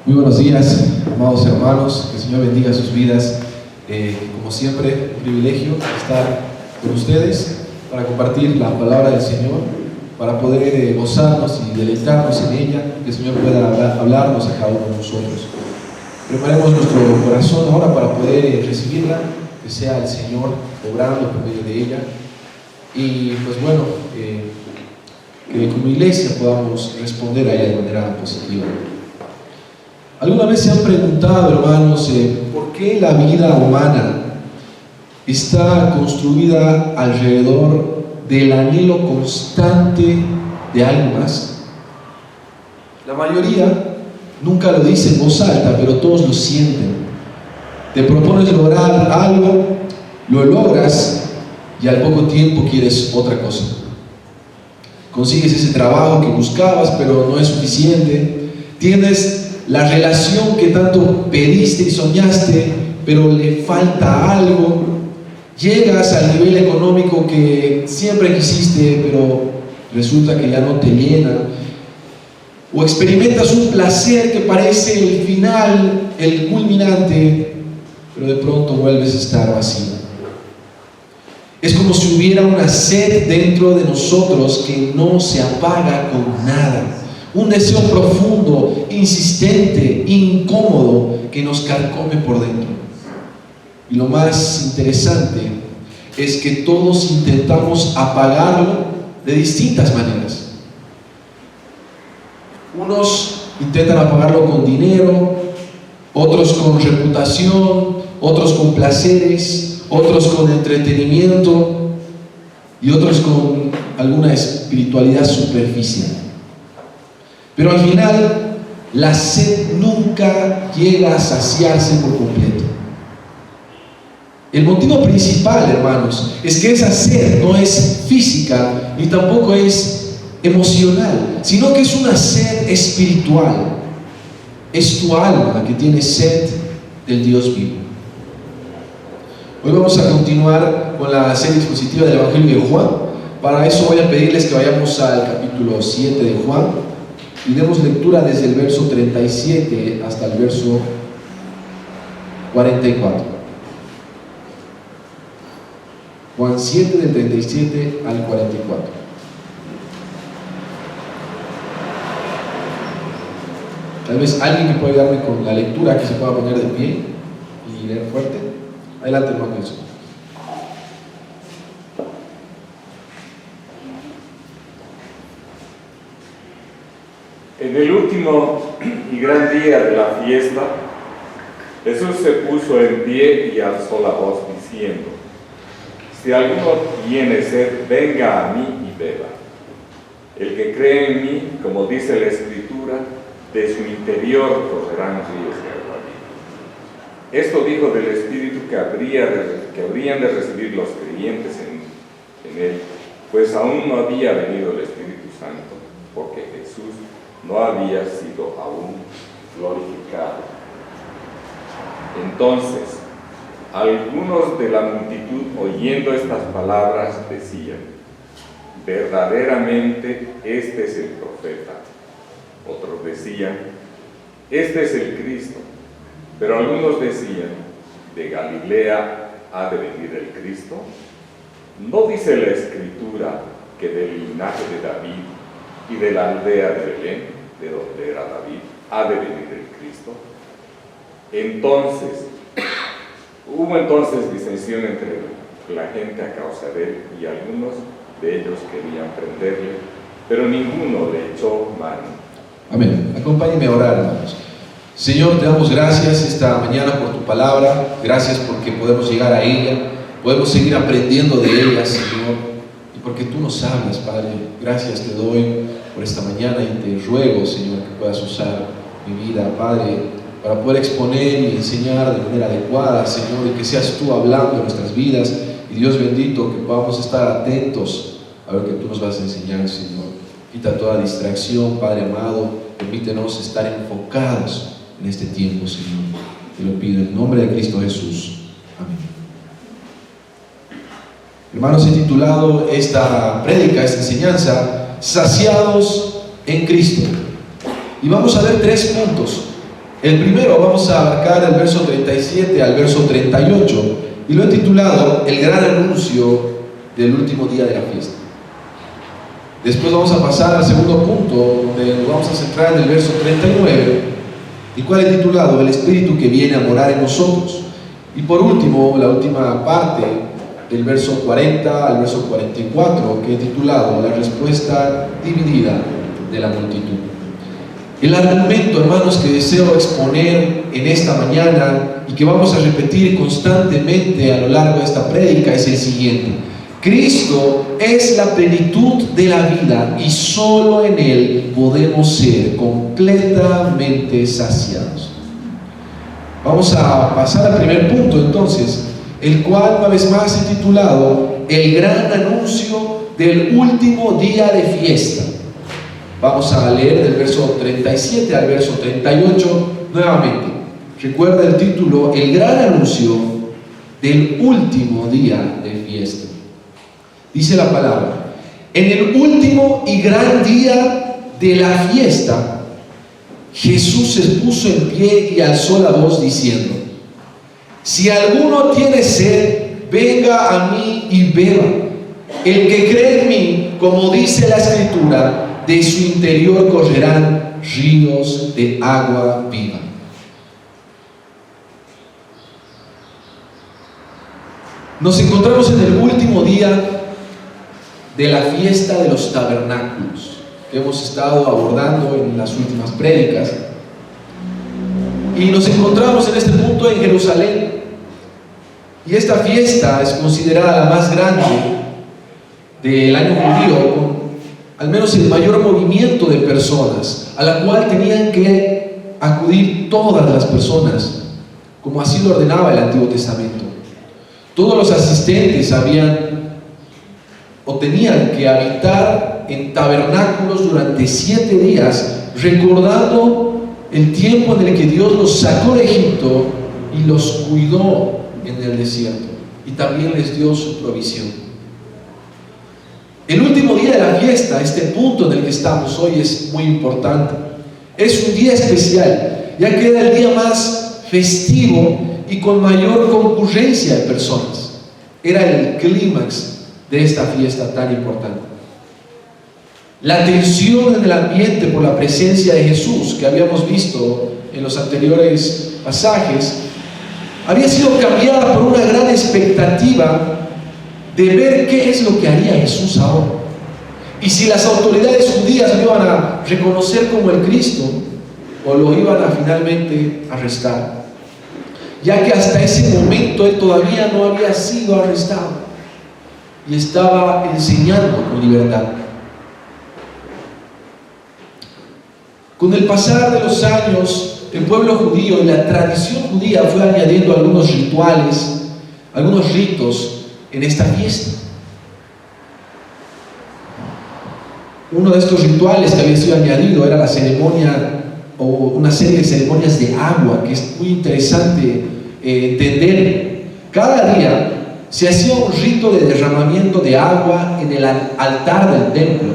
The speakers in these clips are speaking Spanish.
Muy buenos días, amados hermanos, que el Señor bendiga sus vidas. Como siempre, un privilegio estar con ustedes para compartir la palabra del Señor, para poder gozarnos y deleitarnos en ella, que el Señor pueda hablarnos a cada uno de nosotros. Preparemos nuestro corazón ahora para poder recibirla, que sea el Señor obrando por medio de ella. Y pues bueno, que como iglesia podamos responder a ella de manera positiva. ¿Alguna vez se han preguntado, hermanos, por qué la vida humana está construida alrededor del anhelo constante de algo más? La mayoría nunca lo dice en voz alta, pero todos lo sienten. Te propones lograr algo, lo logras y al poco tiempo quieres otra cosa. Consigues ese trabajo que buscabas, pero no es suficiente. Tienes la relación que tanto pediste y soñaste, pero le falta algo. Llegas al nivel económico que siempre quisiste, pero resulta que ya no te llena. O experimentas un placer que parece el final, el culminante, pero de pronto vuelves a estar vacío. Es como si hubiera una sed dentro de nosotros que no se apaga con nada. Un deseo profundo, insistente, incómodo, que nos carcome por dentro. Y lo más interesante es que todos intentamos apagarlo de distintas maneras. Unos intentan apagarlo con dinero, otros con reputación, otros con placeres, otros con entretenimiento y otros con alguna espiritualidad superficial. Pero al final, la sed nunca llega a saciarse por completo. El motivo principal, hermanos, es que esa sed no es física ni tampoco es emocional, sino que es una sed espiritual. Es tu alma la que tiene sed del Dios vivo. Hoy vamos a continuar con la serie expositiva del Evangelio de Juan. Para eso voy a pedirles que vayamos al capítulo 7 de Juan y demos lectura desde el verso 37 hasta el verso 44. Juan 7 del 37 al 44. Tal vez alguien que pueda ayudarme con la lectura, que se pueda poner de pie y leer fuerte. Adelante, hermano Jesús. En el último y gran día de la fiesta, Jesús se puso en pie y alzó la voz diciendo: si alguno tiene sed, venga a mí y beba. El que cree en mí, como dice la Escritura, de su interior correrán ríos de agua viva. Esto dijo del Espíritu que habrían de recibir los creyentes en él, pues aún no había venido el Espíritu Santo, porque Jesús no había sido aún glorificado. Entonces, algunos de la multitud, oyendo estas palabras, decían: verdaderamente este es el profeta. Otros decían: este es el Cristo. Pero algunos decían: ¿de Galilea ha de venir el Cristo? ¿No dice la Escritura que del linaje de David y de la aldea de Belén, de donde era David, ha de venir el Cristo? Hubo entonces disensión entre la gente a causa de él, y algunos de ellos querían prenderle, pero ninguno le echó mano. Amén. Acompáñenme a orar, hermanos. Señor, te damos gracias esta mañana por tu palabra. Gracias porque podemos llegar a ella, podemos seguir aprendiendo de ella, Señor, y porque tú nos hablas, Padre. Gracias te doy por esta mañana y te ruego, Señor, que puedas usar mi vida, Padre, para poder exponer y enseñar de manera adecuada, Señor, y que seas tú hablando en nuestras vidas. Y Dios bendito, que podamos estar atentos a lo que tú nos vas a enseñar, Señor. Quita toda distracción, Padre amado. Permítenos estar enfocados en este tiempo, Señor. Te lo pido en el nombre de Cristo Jesús. Amén. Hermanos, he titulado esta prédica, esta enseñanza, Saciados en Cristo. Y vamos a ver 3 puntos El primero vamos a abarcar el verso 37 al verso 38 y lo he titulado El gran anuncio del último día de la fiesta. Después vamos a pasar al segundo punto, donde nos vamos a centrar en el verso 39, el cual he titulado El Espíritu que viene a morar en nosotros. Y por último, la última parte, del verso 40 al verso 44, que he titulado La respuesta dividida de la multitud. El argumento, hermanos, que deseo exponer en esta mañana y que vamos a repetir constantemente a lo largo de esta prédica es el siguiente: Cristo es la plenitud de la vida y solo en Él podemos ser completamente saciados. Vamos a pasar al primer punto entonces, el cual una vez más he titulado El gran anuncio del último día de fiesta. Vamos a leer del verso 37 al verso 38 nuevamente. Recuerda el título, El gran anuncio del último día de fiesta. Dice la palabra: en el último y gran día de la fiesta, Jesús se puso en pie y alzó la voz diciendo: si alguno tiene sed, venga a mí y beba. El que cree en mí, como dice la Escritura, de su interior correrán ríos de agua viva. Nos encontramos en el último día de la fiesta de los tabernáculos, que hemos estado abordando en las últimas prédicas. Y nos encontramos en este punto en Jerusalén. Y esta fiesta es considerada la más grande del año judío, con al menos el mayor movimiento de personas, a la cual tenían que acudir todas las personas, como así lo ordenaba el Antiguo Testamento. Todos los asistentes tenían que habitar en tabernáculos durante 7 días, recordando el tiempo en el que Dios los sacó de Egipto y los cuidó en el desierto, y también les dio su provisión. El último día de la fiesta, este punto en el que estamos hoy, es muy importante. Es un día especial, ya que era el día más festivo y con mayor concurrencia de personas. Era el clímax de esta fiesta tan importante. La tensión en el ambiente por la presencia de Jesús, que habíamos visto en los anteriores pasajes, había sido cambiada por una gran expectativa de ver qué es lo que haría Jesús ahora, y si las autoridades judías lo iban a reconocer como el Cristo o lo iban a finalmente arrestar, ya que hasta ese momento él todavía no había sido arrestado y estaba enseñando con libertad. Con el pasar de los años, el pueblo judío y la tradición judía fue añadiendo algunos rituales, algunos ritos en esta fiesta. Uno de estos rituales que había sido añadido era la ceremonia o una serie de ceremonias de agua, que es muy interesante entender. Cada día se hacía un rito de derramamiento de agua en el altar del templo.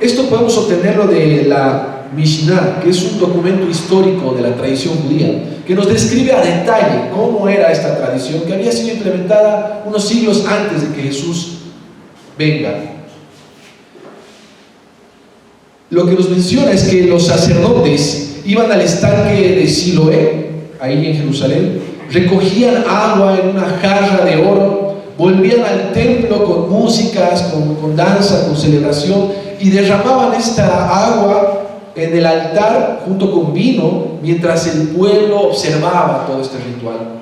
Esto podemos obtenerlo de la Mishnah, que es un documento histórico de la tradición judía, que nos describe a detalle cómo era esta tradición, que había sido implementada unos siglos antes de que Jesús venga. Lo que nos menciona es que los sacerdotes iban al estanque de Siloé, ahí en Jerusalén, recogían agua en una jarra de oro, volvían al templo con músicas, con danza, con celebración, y derramaban esta agua en el altar junto con vino, mientras el pueblo observaba todo este ritual.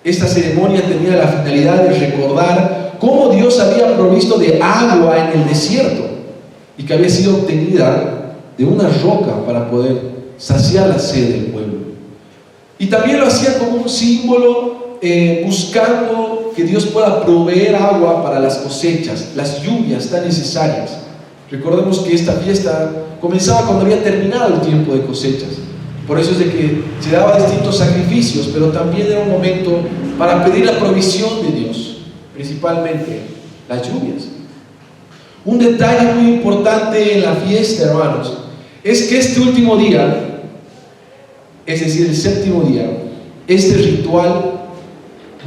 Esta ceremonia tenía la finalidad de recordar cómo Dios había provisto de agua en el desierto y que había sido obtenida de una roca para poder saciar la sed del pueblo. Y también lo hacía como un símbolo, buscando que Dios pueda proveer agua para las cosechas, las lluvias tan necesarias. Recordemos que esta fiesta comenzaba cuando había terminado el tiempo de cosechas. Por eso es de que se daban distintos sacrificios, pero también era un momento para pedir la provisión de Dios, principalmente las lluvias. Un detalle muy importante en la fiesta, hermanos, es que este último día es decir, el séptimo día, este ritual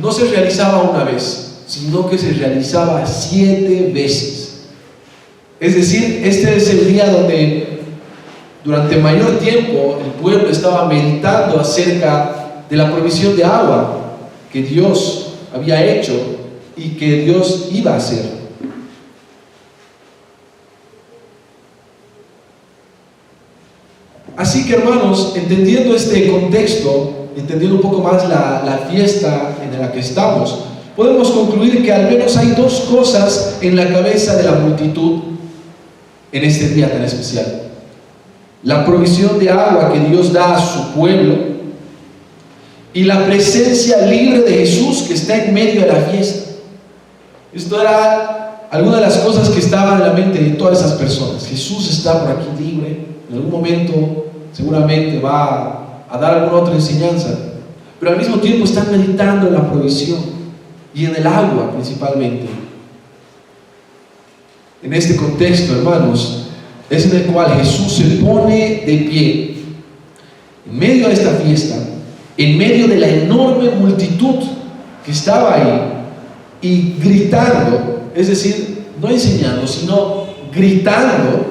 no se realizaba una vez, sino que se realizaba 7 veces. Es decir, este es el día donde durante mayor tiempo el pueblo estaba meditando acerca de la provisión de agua que Dios había hecho y que Dios iba a hacer. Así que, hermanos, entendiendo este contexto, entendiendo un poco más la fiesta en la que estamos, podemos concluir que al menos hay 2 cosas en la cabeza de la multitud en este día tan especial: la provisión de agua que Dios da a su pueblo y la presencia libre de Jesús que está en medio de la fiesta. Esto era alguna de las cosas que estaban en la mente de todas esas personas. Jesús está por aquí libre, en algún momento seguramente va a dar alguna otra enseñanza, pero al mismo tiempo están meditando en la provisión y en el agua principalmente. En este contexto, hermanos, es en el cual Jesús se pone de pie en medio de esta fiesta, en medio de la enorme multitud que estaba ahí, y gritando, es decir, no enseñando, sino gritando,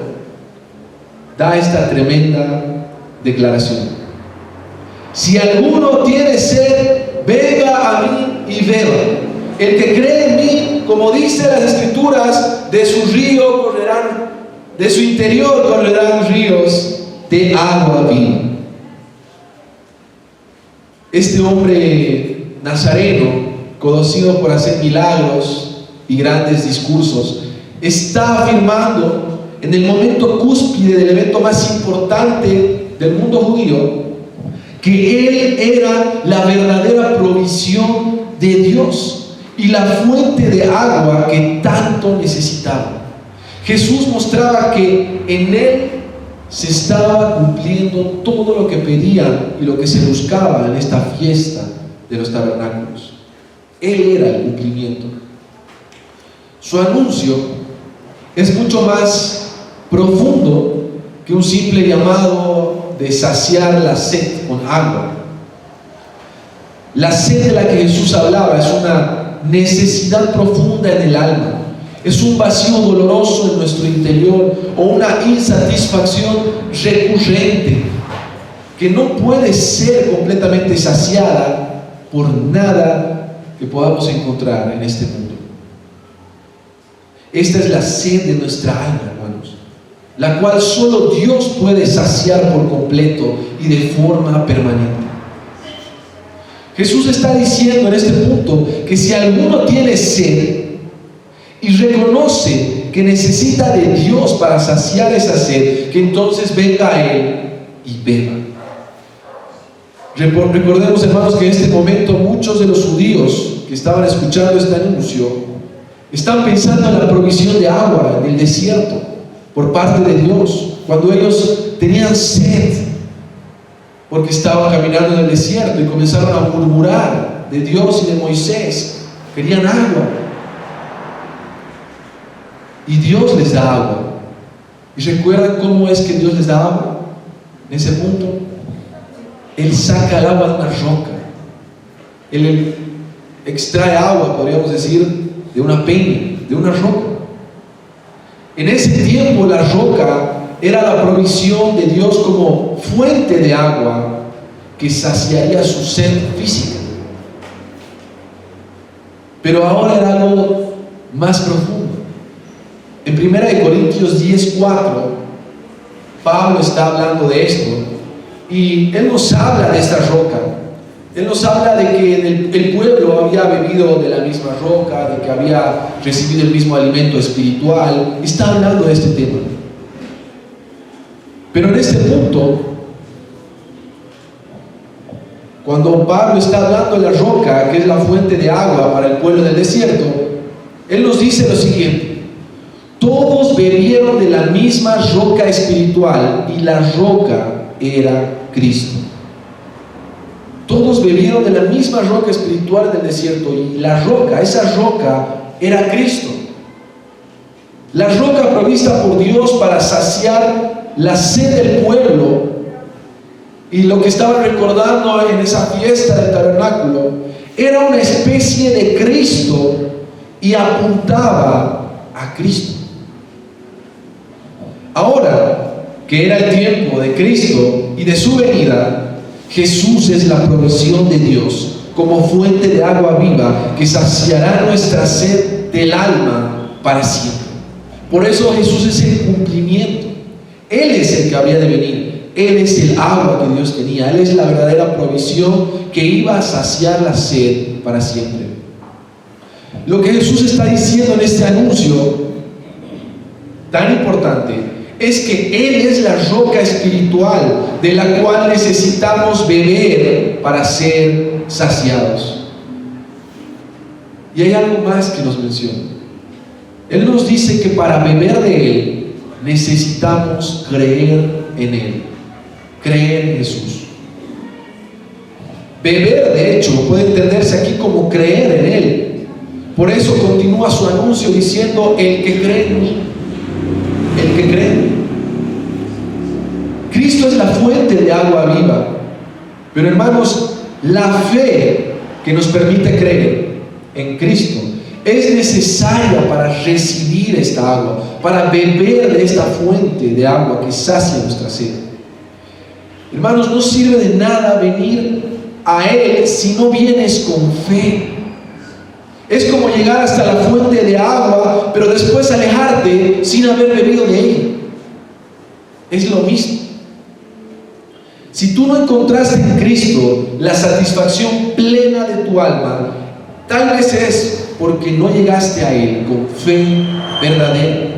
da esta tremenda declaración: si alguno tiene sed, venga a mí y beba. El que cree en mí, como dice las Escrituras, de su río correrán, de su interior correrán ríos de agua viva. Este hombre nazareno, conocido por hacer milagros y grandes discursos, está afirmando en el momento cúspide del evento más importante del mundo judío que Él era la verdadera provisión de Dios y la fuente de agua que tanto necesitaba. Jesús mostraba que en Él se estaba cumpliendo todo lo que pedían y lo que se buscaba en esta fiesta de los tabernáculos. Él era el cumplimiento. Su anuncio es mucho más profundo que un simple llamado de saciar la sed con agua. La sed de la que Jesús hablaba es una necesidad profunda en el alma. Es un vacío doloroso en nuestro interior o una insatisfacción recurrente que no puede ser completamente saciada por nada que podamos encontrar en este mundo. Esta es la sed de nuestra alma, hermanos, la cual solo Dios puede saciar por completo y de forma permanente. Jesús está diciendo en este punto que si alguno tiene sed y reconoce que necesita de Dios para saciar esa sed, que entonces venga a Él y beba. Recordemos, hermanos, que en este momento muchos de los judíos que estaban escuchando este anuncio están pensando en la provisión de agua en el desierto por parte de Dios, cuando ellos tenían sed porque estaban caminando en el desierto y comenzaron a murmurar de Dios y de Moisés. Querían agua y Dios les da agua. ¿Y recuerdan cómo es que Dios les da agua? En ese punto Él saca el agua de una roca. Él extrae agua, podríamos decir, de una peña, de una roca. En ese tiempo la roca era la provisión de Dios como fuente de agua que saciaría su sed física. Pero ahora era algo más profundo. En 1 Corintios 10:4, Pablo está hablando de esto y él nos habla de esta roca. Él nos habla de que el pueblo había bebido de la misma roca, de que había recibido el mismo alimento espiritual. Está hablando de este tema. Pero en este punto, cuando Pablo está hablando de la roca, que es la fuente de agua para el pueblo del desierto, él nos dice lo siguiente: todos bebieron de la misma roca espiritual y la roca era Cristo. Todos bebieron de la misma roca espiritual del desierto y la roca, esa roca era Cristo. La roca provista por Dios para saciar la sed del pueblo Y lo que estaban recordando en esa fiesta del tabernáculo era una especie de Cristo y apuntaba a Cristo. Ahora que era el tiempo de Cristo y de su venida, Jesús es la provisión de Dios como fuente de agua viva que saciará nuestra sed del alma para siempre. Por eso Jesús es el cumplimiento. Él es el que habría de venir. Él es el agua que Dios tenía. Él es la verdadera provisión que iba a saciar la sed para siempre. Lo que Jesús está diciendo en este anuncio tan importante es que Él es la roca espiritual de la cual necesitamos beber para ser saciados. Y hay algo más que nos menciona. Él nos dice que para beber de Él necesitamos creer en Él, creer en Jesús. Beber, de hecho, puede entenderse aquí como creer en Él. Por eso continúa su anuncio diciendo: el que cree en mí, el que cree en mí. Cristo es la fuente de agua viva. Pero hermanos, la fe que nos permite creer en Cristo es necesaria para recibir esta agua, para beber de esta fuente de agua que sacia nuestra sed. Hermanos, no sirve de nada venir a Él si no vienes con fe. Es como llegar hasta la fuente de agua, pero después alejarte sin haber bebido de ella. Es lo mismo. Si tú no encontraste en Cristo la satisfacción plena de tu alma, tal vez es porque no llegaste a Él con fe verdadera.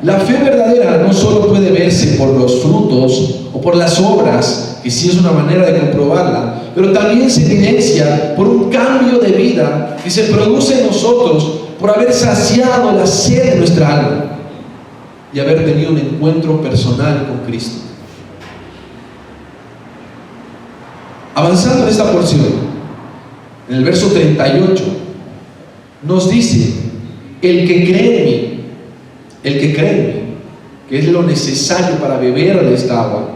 La fe verdadera no solo puede verse por los frutos o por las obras, que sí es una manera de comprobarla, pero también se evidencia por un cambio de vida que se produce en nosotros por haber saciado la sed de nuestra alma y haber tenido un encuentro personal con Cristo. Avanzando en esta porción, en el verso 38, nos dice: el que cree en mí, el que cree en mí, que es lo necesario para beber de esta agua,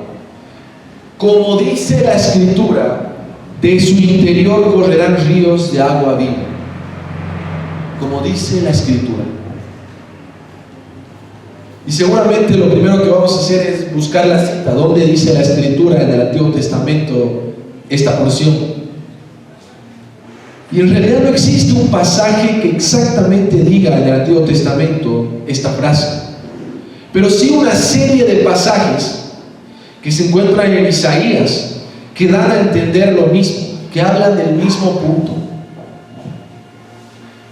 como dice la Escritura, de su interior correrán ríos de agua viva. Como dice la Escritura. Y seguramente lo primero que vamos a hacer es buscar la cita. ¿Dónde dice la Escritura en el Antiguo Testamento esta porción? Y en realidad no existe un pasaje que exactamente diga en el Antiguo Testamento esta frase, pero sí una serie de pasajes que se encuentran en Isaías que dan a entender lo mismo, que hablan del mismo punto.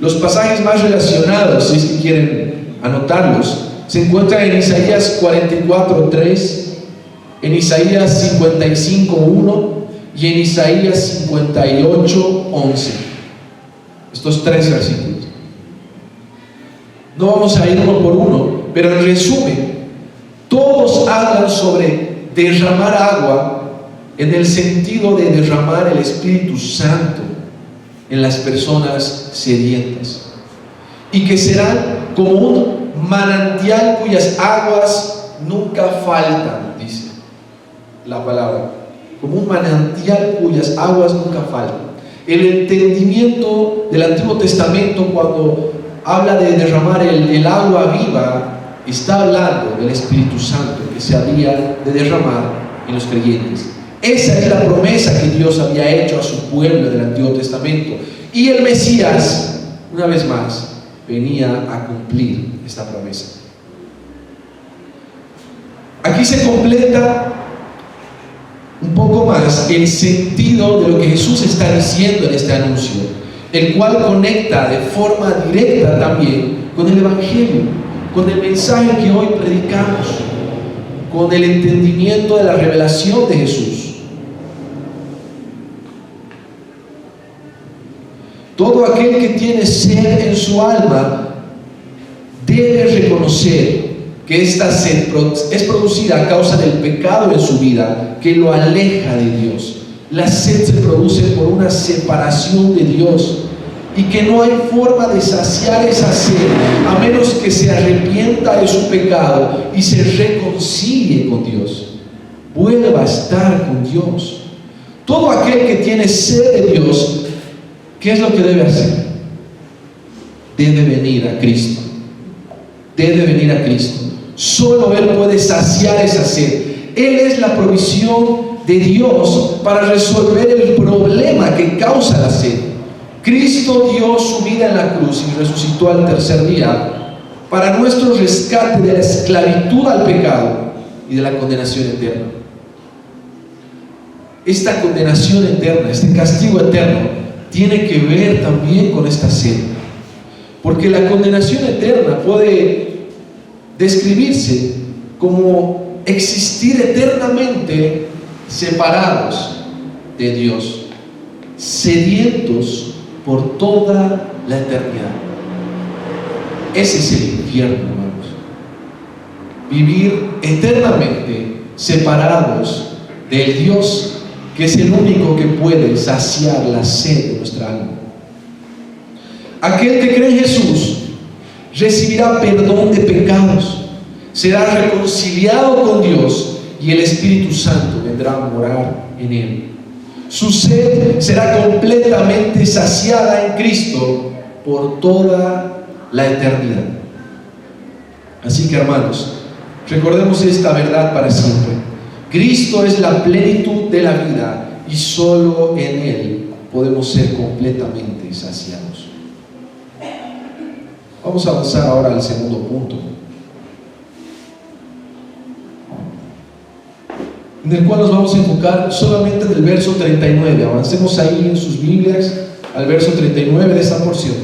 Los pasajes más relacionados, si es que quieren anotarlos, se encuentran en Isaías 44:3, en Isaías 55:1 y en Isaías 58:11. Estos tres versículos. No vamos a ir uno por uno, pero en resumen, todos hablan sobre derramar agua en el sentido de derramar el Espíritu Santo en las personas sedientas, y que serán como un manantial cuyas aguas nunca faltan, dice la palabra, como un manantial cuyas aguas nunca faltan. El entendimiento del Antiguo Testamento, cuando habla de derramar el agua viva, está hablando del Espíritu Santo que se había de derramar en los creyentes. Esa es la promesa que Dios había hecho a su pueblo del Antiguo Testamento, y el Mesías, una vez más, venía a cumplir esta promesa. Aquí se completa un poco más el sentido de lo que Jesús está diciendo en este anuncio, el cual conecta de forma directa también con el Evangelio, con el mensaje que hoy predicamos, con el entendimiento de la revelación de Jesús. Todo aquel que tiene sed en su alma debe reconocer que esta sed es producida a causa del pecado en su vida, que lo aleja de Dios. La sed se produce por una separación de Dios, y que no hay forma de saciar esa sed a menos que se arrepienta de su pecado y se reconcilie con Dios. vuelva a estar con Dios. Todo aquel que tiene sed de Dios, ¿qué es lo que debe hacer? Debe venir a Cristo. Debe venir a Cristo. Solo Él puede saciar esa sed. Él es la provisión de Dios para resolver el problema que causa la sed. Cristo dio su vida en la cruz y resucitó al tercer día para nuestro rescate de la esclavitud al pecado y de la condenación eterna. Esta condenación eterna, este castigo eterno, tiene que ver también con esta sed. Porque la condenación eterna puede describirse como existir eternamente separados de Dios, sedientos por toda la eternidad. Ese es el infierno, hermanos. Vivir eternamente separados del Dios que es el único que puede saciar la sed de nuestra alma. Aquel que cree en Jesús recibirá perdón de pecados, será reconciliado con Dios y el Espíritu Santo vendrá a morar en él. Su sed será completamente saciada en Cristo por toda la eternidad. Así que, hermanos, recordemos esta verdad para siempre. Cristo es la plenitud de la vida y solo en Él podemos ser completamente saciados. Vamos a avanzar ahora al segundo punto, en el cual nos vamos a enfocar solamente en el verso 39. Avancemos ahí en sus Biblias al verso 39 de esta porción.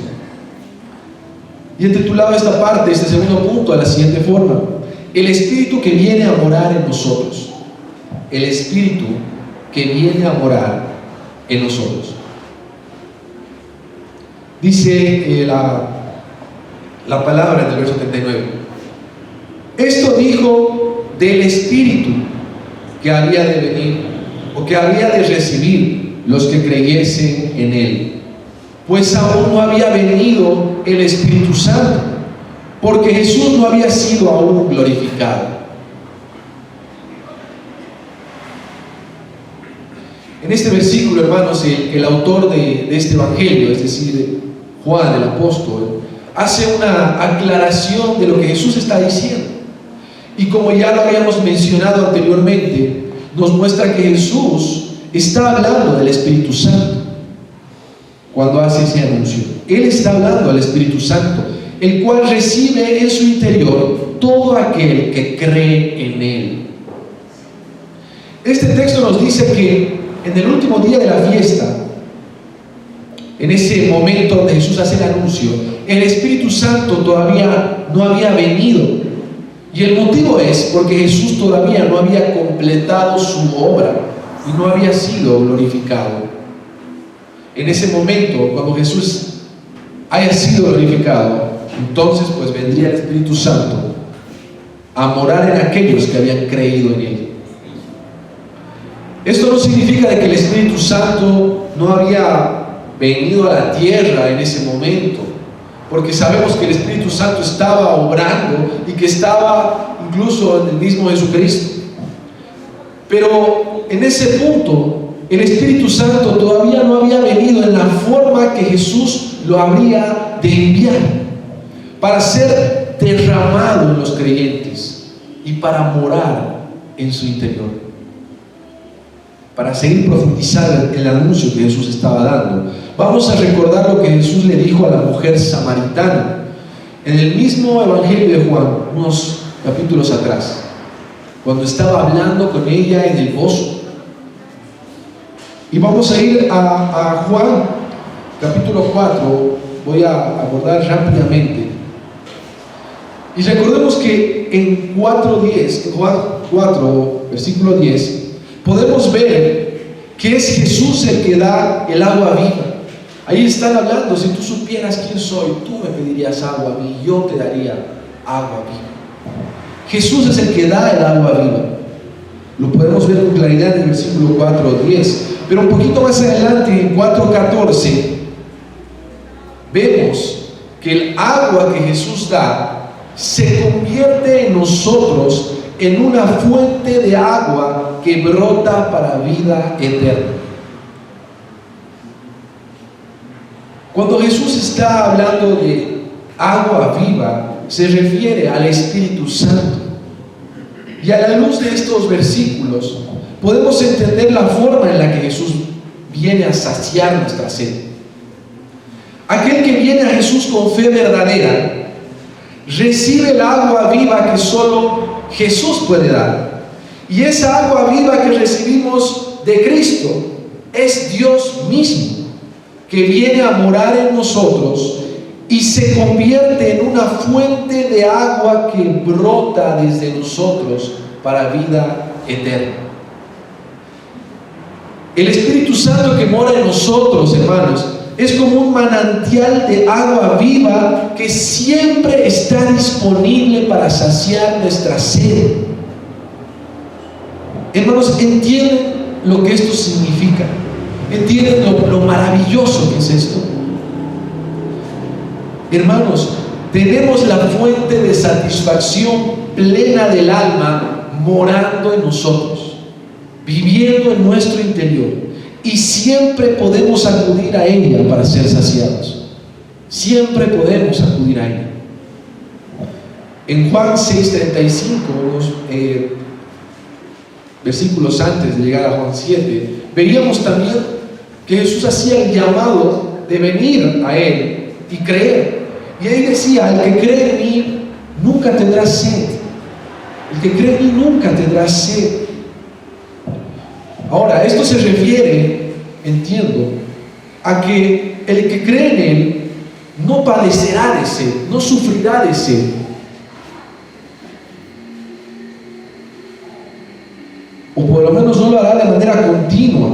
Y he titulado esta parte, este segundo punto, de la siguiente forma: el Espíritu que viene a morar en nosotros. El Espíritu que viene a morar en nosotros. Dice la palabra en el verso 39. Esto dijo del Espíritu que había de venir, o que había de recibir los que creyesen en Él, pues aún no había venido el Espíritu Santo, porque Jesús no había sido aún glorificado. En este versículo, hermanos, el autor de este evangelio, es decir, Juan el apóstol, hace una aclaración de lo que Jesús está diciendo. Y como ya lo habíamos mencionado anteriormente, nos muestra que Jesús está hablando del Espíritu Santo cuando hace ese anuncio. Él está hablando del Espíritu Santo, el cual recibe en su interior todo aquel que cree en Él. Este texto nos dice que en el último día de la fiesta, en ese momento donde Jesús hace el anuncio, el Espíritu Santo todavía no había venido. Y el motivo es porque Jesús todavía no había completado su obra y no había sido glorificado. En ese momento, cuando Jesús haya sido glorificado, entonces pues vendría el Espíritu Santo a morar en aquellos que habían creído en Él. Esto no significa de que el Espíritu Santo no había venido a la tierra en ese momento, porque sabemos que el Espíritu Santo estaba obrando y que estaba incluso en el mismo Jesucristo. Pero en ese punto, el Espíritu Santo todavía no había venido en la forma que Jesús lo habría de enviar, para ser derramado en los creyentes y para morar en su interior. Para seguir profundizando el anuncio que Jesús estaba dando, vamos a recordar lo que Jesús le dijo a la mujer samaritana en el mismo Evangelio de Juan, unos capítulos atrás, cuando estaba hablando con ella en el pozo. Y vamos a ir a Juan capítulo 4, voy a abordar rápidamente. Y recordemos que en Juan 4, versículo 10, podemos ver que es Jesús el que da el agua viva. Ahí están hablando: si tú supieras quién soy, tú me pedirías agua a mí, yo te daría agua viva. Jesús es el que da el agua viva. Lo podemos ver con claridad en el versículo 4:10. Pero un poquito más adelante, en 4:14, vemos que el agua que Jesús da se convierte en nosotros en una fuente de agua que brota para vida eterna. Cuando Jesús está hablando de agua viva, se refiere al Espíritu Santo. Y a la luz de estos versículos, podemos entender la forma en la que Jesús viene a saciar nuestra sed. Aquel que viene a Jesús con fe verdadera, recibe el agua viva que solo Jesús puede dar. Y esa agua viva que recibimos de Cristo es Dios mismo, que viene a morar en nosotros y se convierte en una fuente de agua que brota desde nosotros para vida eterna. El Espíritu Santo que mora en nosotros, hermanos, es como un manantial de agua viva que siempre está disponible para saciar nuestra sed. Hermanos, ¿entienden lo que esto significa? ¿Entienden lo maravilloso que es esto? Hermanos, tenemos la fuente de satisfacción plena del alma morando en nosotros, viviendo en nuestro interior. Y siempre podemos acudir a ella para ser saciados. Siempre podemos acudir a ella. En Juan 6:35, unos versículos antes de llegar a Juan 7, veíamos también que Jesús hacía el llamado de venir a Él y creer. Y ahí decía: el que cree en mí nunca tendrá sed. El que cree en mí nunca tendrá sed. Ahora, esto se refiere, entiendo, a que el que cree en Él no padecerá de sed, no sufrirá de sed. O por lo menos no lo hará de manera continua.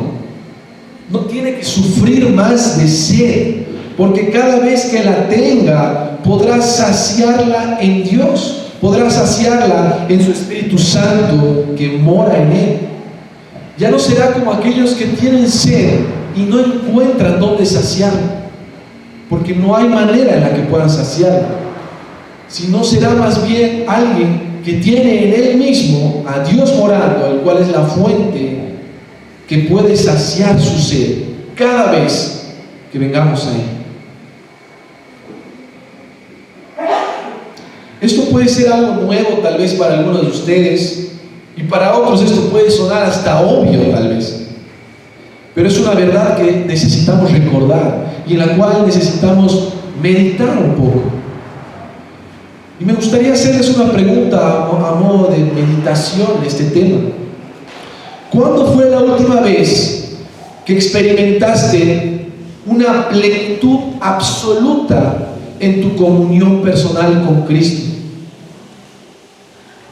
No tiene que sufrir más de sed, porque cada vez que la tenga, podrá saciarla en Dios, podrá saciarla en su Espíritu Santo que mora en Él. Ya no será como aquellos que tienen sed y no encuentran dónde saciarla, porque no hay manera en la que puedan saciarla. Sino será más bien alguien que tiene en Él mismo a Dios morando, el cual es la fuente que puede saciar su sed cada vez que vengamos a Él. Esto puede ser algo nuevo tal vez para algunos de ustedes, y para otros esto puede sonar hasta obvio tal vez, pero es una verdad que necesitamos recordar y en la cual necesitamos meditar un poco. Y me gustaría hacerles una pregunta a modo de meditación de este tema. ¿Cuándo fue la última vez que experimentaste una plenitud absoluta en tu comunión personal con Cristo?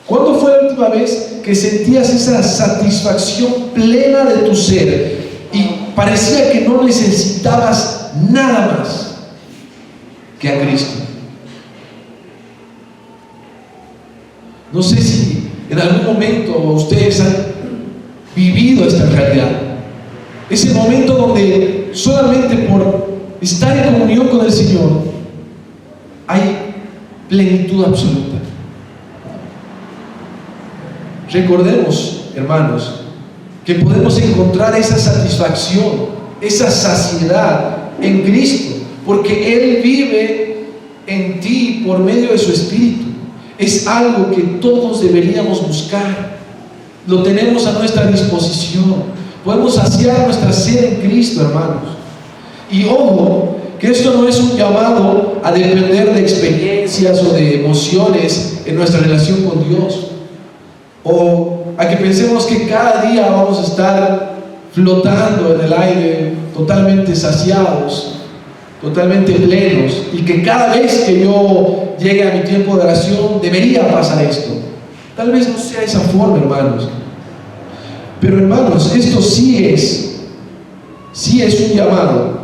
¿Cuándo fue la última vez que sentías esa satisfacción plena de tu ser y parecía que no necesitabas nada más que a Cristo? No sé si en algún momento ustedes han vivido esta realidad, ese momento donde solamente por estar en comunión con el Señor hay plenitud absoluta. Recordemos, hermanos, que podemos encontrar esa satisfacción, esa saciedad en Cristo, porque Él vive en ti por medio de su Espíritu. Es algo que todos deberíamos buscar. Lo tenemos a nuestra disposición. Podemos saciar nuestra sed en Cristo, hermanos. Y ojo, que esto no es un llamado a depender de experiencias o de emociones en nuestra relación con Dios, o a que pensemos que cada día vamos a estar flotando en el aire totalmente saciados, totalmente plenos, y que cada vez que yo llegue a mi tiempo de oración debería pasar esto. Tal vez no sea esa forma, hermanos, pero hermanos, esto sí es un llamado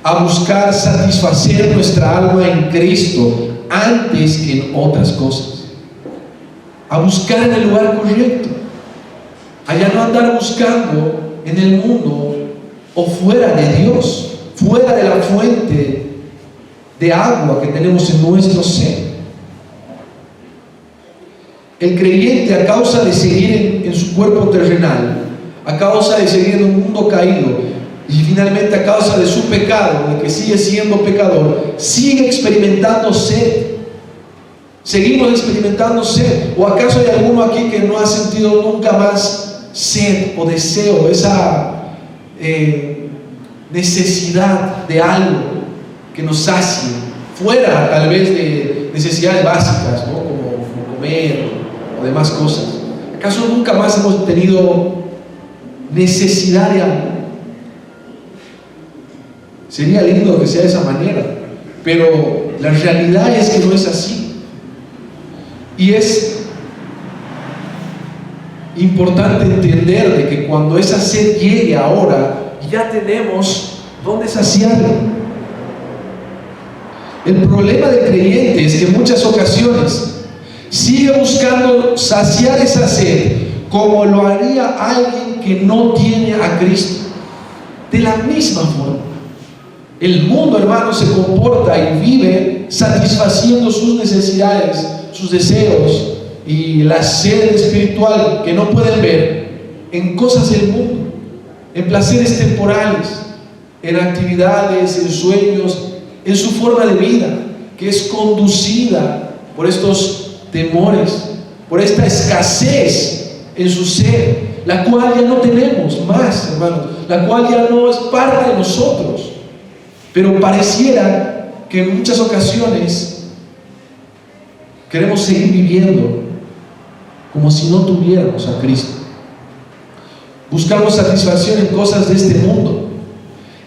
a buscar satisfacer nuestra alma en Cristo antes que en otras cosas, a buscar en el lugar correcto, allá no andar buscando en el mundo o fuera de Dios, fuera de la fuente de agua que tenemos en nuestro ser. El creyente, a causa de seguir en su cuerpo terrenal, a causa de seguir en un mundo caído, y finalmente a causa de su pecado, de que sigue siendo pecador, sigue experimentando sed. Seguimos experimentando sed. ¿O acaso hay alguno aquí que no ha sentido nunca más sed o deseo, esa necesidad de algo que nos sacie, fuera tal vez de necesidades básicas, ¿no? como comer o demás cosas? ¿Acaso nunca más hemos tenido necesidad de algo? Sería lindo que sea de esa manera, pero la realidad es que no es así. Y es importante entender de que cuando esa sed llegue ahora, ya tenemos dónde saciarla. El problema del creyente es que en muchas ocasiones sigue buscando saciar esa sed como lo haría alguien que no tiene a Cristo. De la misma forma, el mundo, hermano, se comporta y vive satisfaciendo sus necesidades, sus deseos y la sed espiritual que no pueden ver en cosas del mundo, en placeres temporales, en actividades, en sueños, en su forma de vida, que es conducida por estos temores, por esta escasez en su ser, la cual ya no tenemos más, hermanos, la cual ya no es parte de nosotros. Pero pareciera que en muchas ocasiones queremos seguir viviendo como si no tuviéramos a Cristo. Buscamos satisfacción en cosas de este mundo.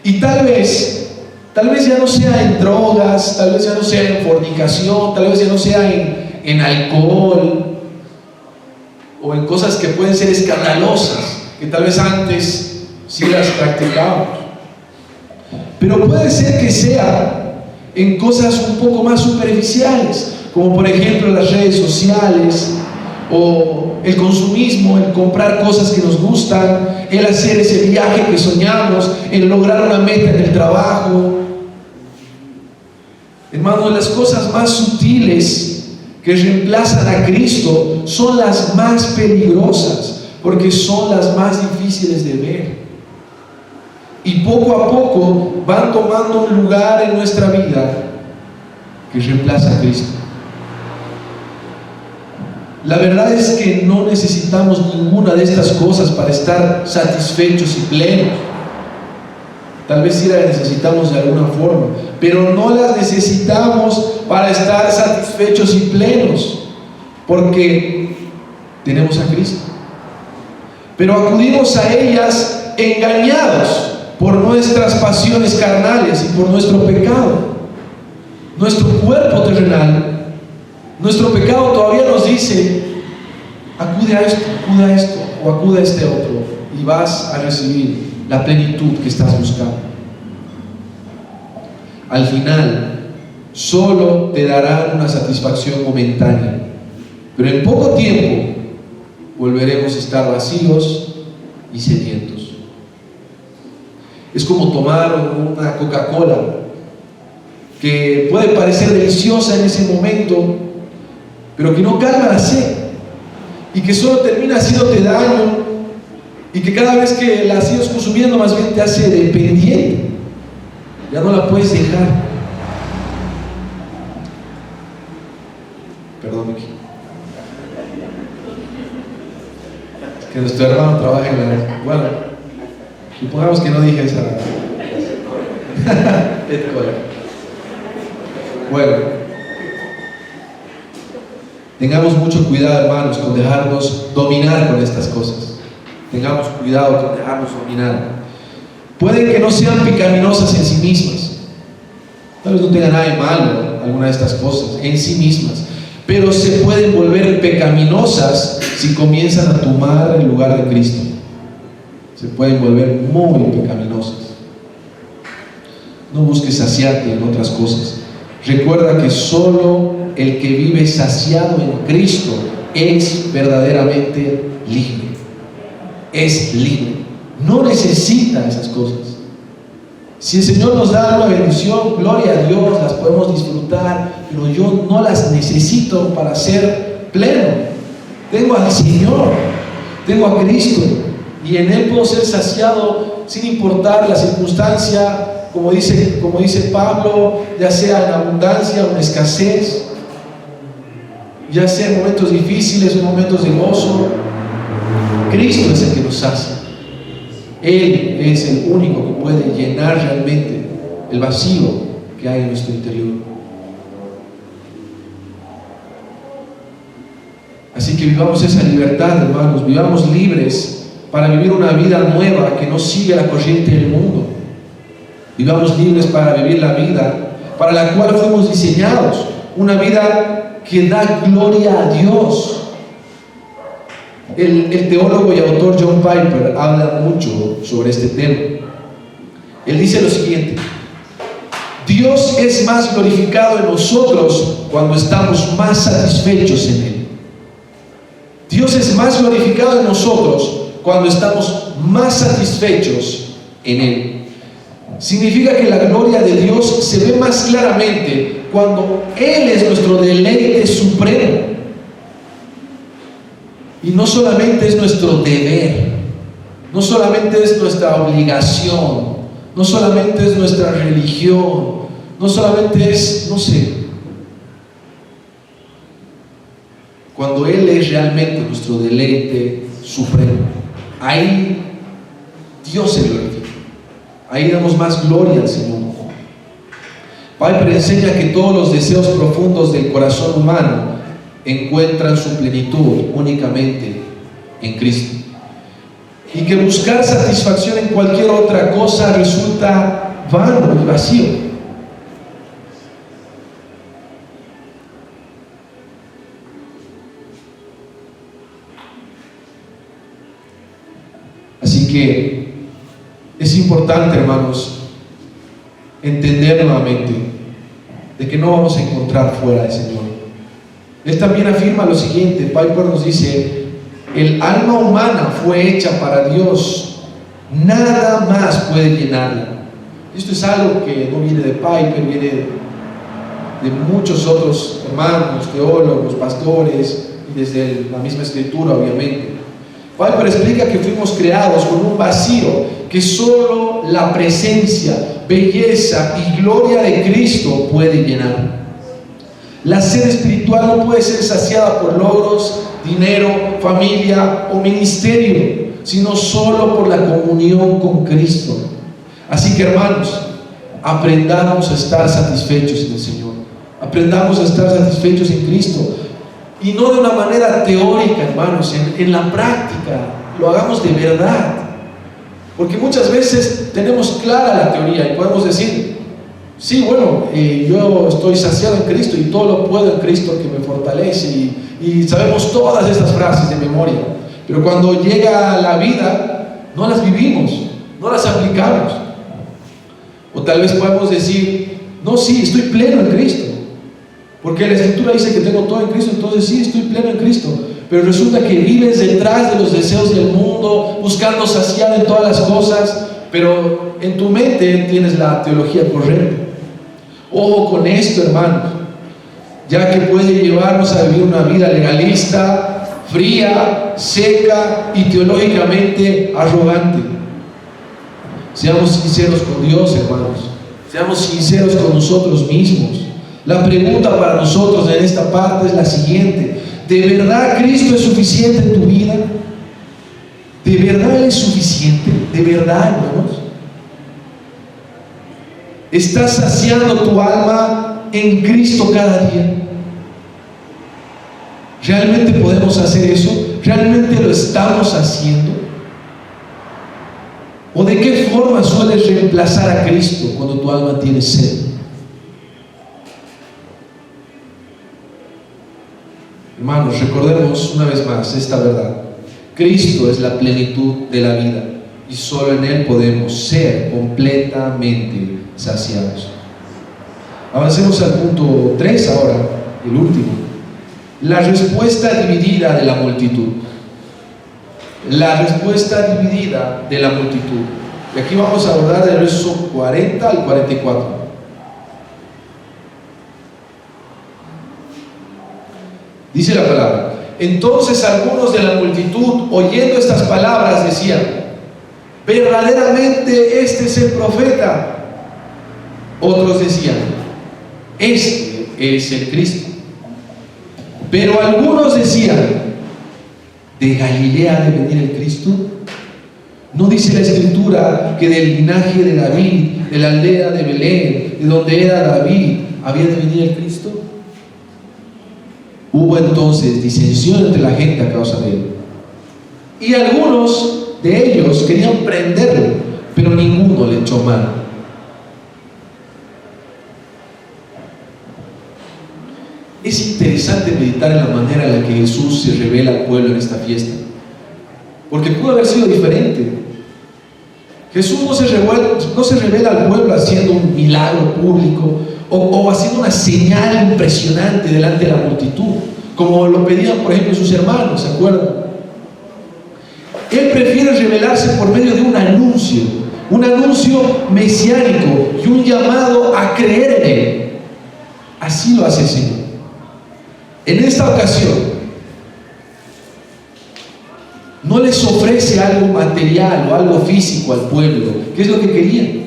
Y tal vez ya no sea en drogas, tal vez ya no sea en fornicación, tal vez ya no sea en alcohol o en cosas que pueden ser escandalosas, que tal vez antes sí las practicábamos. Pero puede ser que sea en cosas un poco más superficiales, como por ejemplo las redes sociales, o el consumismo, el comprar cosas que nos gustan, el hacer ese viaje que soñamos, el lograr una meta en el trabajo. Hermanos, las cosas más sutiles que reemplazan a Cristo son las más peligrosas, porque son las más difíciles de ver. Y poco a poco van tomando un lugar en nuestra vida que reemplaza a Cristo. La verdad es que no necesitamos ninguna de estas cosas para estar satisfechos y plenos. Tal vez sí las necesitamos de alguna forma, pero no las necesitamos para estar satisfechos y plenos, porque tenemos a Cristo. Pero acudimos a ellas engañados por nuestras pasiones carnales y por nuestro pecado. Nuestro cuerpo terrenal, nuestro pecado todavía nos dice: acude a esto o acude a este otro, y vas a recibir la plenitud que estás buscando. Al final, solo te darán una satisfacción momentánea, pero en poco tiempo volveremos a estar vacíos y sedientos. Es como tomar una Coca-Cola que puede parecer deliciosa en ese momento, pero que no calma la sed y que solo termina haciéndote daño, y que cada vez que la sigues consumiendo más bien te hace dependiente. Ya no la puedes dejar. Perdón, Miki. Es que nuestro hermano trabaja en la... Bueno, supongamos que no dije esa... Bueno, tengamos mucho cuidado, hermanos, con dejarnos dominar con estas cosas. Tengamos cuidado con dejarnos dominar. Pueden que no sean pecaminosas en sí mismas, tal vez no tengan nada de malo alguna de estas cosas en sí mismas, pero se pueden volver pecaminosas si comienzan a tomar el lugar de Cristo. Se pueden volver muy pecaminosas. No busques saciarte en otras cosas. Recuerda que solo el que vive saciado en Cristo es verdaderamente libre. Es libre. No necesita esas cosas. Si el Señor nos da una bendición, gloria a Dios, las podemos disfrutar, pero yo no las necesito para ser pleno. Tengo al Señor, tengo a Cristo, y en Él puedo ser saciado sin importar la circunstancia, como dice Pablo, ya sea en abundancia o en escasez, ya sea en momentos difíciles o en momentos de gozo. Cristo es el que nos sacia. Él es el único que puede llenar realmente el vacío que hay en nuestro interior. Así que vivamos esa libertad, hermanos, vivamos libres para vivir una vida nueva que no sigue la corriente del mundo. Vivamos libres para vivir la vida para la cual fuimos diseñados, una vida que da gloria a Dios. El teólogo y autor John Piper habla mucho sobre este tema. Él dice lo siguiente: Dios es más glorificado en nosotros cuando estamos más satisfechos en Él. Dios es más glorificado en nosotros cuando estamos más satisfechos en Él. Significa que la gloria de Dios se ve más claramente cuando Él es nuestro deleite supremo. Y no solamente es nuestro deber, no solamente es nuestra obligación, no solamente es nuestra religión, no solamente es, no sé. Cuando Él es realmente nuestro deleite supremo, ahí Dios se glorifica, ahí damos más gloria al Señor. Piper enseña que todos los deseos profundos del corazón humano encuentran su plenitud únicamente en Cristo, y que buscar satisfacción en cualquier otra cosa resulta vano y vacío. Así que es importante, hermanos, entender nuevamente de que no vamos a encontrar fuera del Señor. Él también afirma lo siguiente. Piper nos dice: el alma humana fue hecha para Dios, nada más puede llenarla. Esto es algo que no viene de Piper, viene de muchos otros hermanos, teólogos, pastores, y desde la misma escritura, obviamente. Piper explica que fuimos creados con un vacío que solo la presencia, belleza y gloria de Cristo puede llenar. La sed espiritual no puede ser saciada por logros, dinero, familia o ministerio, sino solo por la comunión con Cristo. Así que, hermanos, aprendamos a estar satisfechos en el Señor, aprendamos a estar satisfechos en Cristo, y no de una manera teórica, hermanos, en la práctica lo hagamos de verdad, porque muchas veces tenemos clara la teoría y podemos decir: sí, bueno, yo estoy saciado en Cristo y todo lo puedo en Cristo que me fortalece, y sabemos todas estas frases de memoria, pero cuando llega la vida no las vivimos, no las aplicamos. O tal vez podemos decir: no, sí, estoy pleno en Cristo, porque la Escritura dice que tengo todo en Cristo, entonces sí, estoy pleno en Cristo, pero resulta que vives detrás de los deseos del mundo, buscando saciar en todas las cosas, pero en tu mente tienes la teología correcta. Ojo con esto, hermanos, ya que puede llevarnos a vivir una vida legalista, fría, seca y teológicamente arrogante. Seamos sinceros con Dios, hermanos, seamos sinceros con nosotros mismos. La pregunta para nosotros en esta parte es la siguiente: ¿de verdad Cristo es suficiente en tu vida? ¿De verdad Él es suficiente? ¿De verdad, hermanos? ¿Estás saciando tu alma en Cristo cada día? ¿Realmente podemos hacer eso? ¿Realmente lo estamos haciendo? ¿O de qué forma sueles reemplazar a Cristo cuando tu alma tiene sed? Hermanos, recordemos una vez más esta verdad: Cristo es la plenitud de la vida, y solo en Él podemos ser completamente saciados. Avancemos al punto 3 ahora, el último: la respuesta dividida de la multitud. La respuesta dividida de la multitud. Y aquí vamos a abordar del verso 40 al 44. Dice la palabra: Entonces algunos de la multitud, oyendo estas palabras, decían: verdaderamente este es el profeta. Otros decían: este es el Cristo. Pero algunos decían: ¿de Galilea ha de venir el Cristo? ¿No dice la Escritura que del linaje de David, de la aldea de Belén, de donde era David, había de venir el Cristo? Hubo entonces disensión entre la gente a causa de él. Y algunos de ellos querían prenderlo, pero ninguno le echó mano. Es interesante meditar en la manera en la que Jesús se revela al pueblo en esta fiesta, porque pudo haber sido diferente. Jesús no se revela al pueblo haciendo un milagro público o haciendo una señal impresionante delante de la multitud, como lo pedían, por ejemplo, sus hermanos, ¿se acuerdan? Él prefiere revelarse por medio de un anuncio mesiánico y un llamado a creer en Él. Así lo hace el Señor. En esta ocasión, no les ofrece algo material o algo físico al pueblo, que es lo que querían.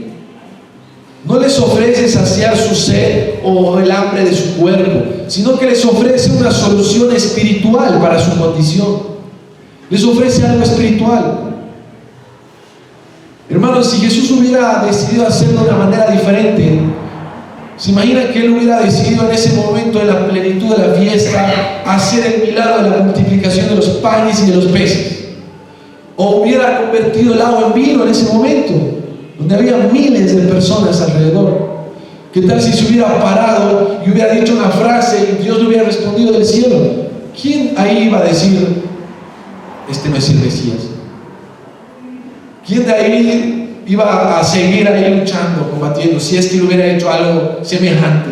No les ofrece saciar su sed o el hambre de su cuerpo, sino que les ofrece una solución espiritual para su condición. Les ofrece algo espiritual. Hermanos, si Jesús hubiera decidido hacerlo de una manera diferente, ¿se imagina que Él hubiera decidido en ese momento, en la plenitud de la fiesta, hacer el milagro de la multiplicación de los panes y de los peces? ¿O hubiera convertido el agua en vino en ese momento, donde había miles de personas alrededor? ¿Qué tal si se hubiera parado y hubiera dicho una frase y Dios le hubiera respondido del cielo? ¿Quién ahí iba a decir: este no es el Mesías? ¿Quién de ahí iba a seguir ahí luchando, combatiendo, si es que hubiera hecho algo semejante?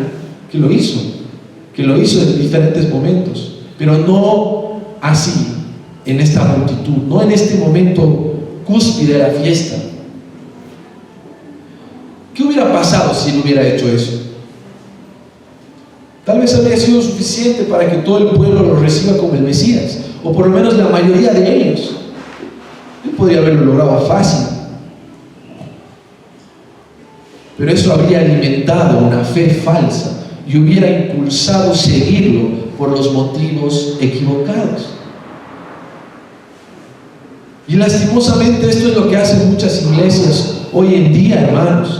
Que lo hizo en diferentes momentos, pero no así en esta multitud, no en este momento cúspide de la fiesta. ¿Qué hubiera pasado si él hubiera hecho eso? Tal vez habría sido suficiente para que todo el pueblo lo reciba como el Mesías, o por lo menos la mayoría de ellos. Él podría haberlo logrado fácil, pero eso habría alimentado una fe falsa y hubiera impulsado seguirlo por los motivos equivocados. Y lastimosamente esto es lo que hacen muchas iglesias hoy en día, hermanos.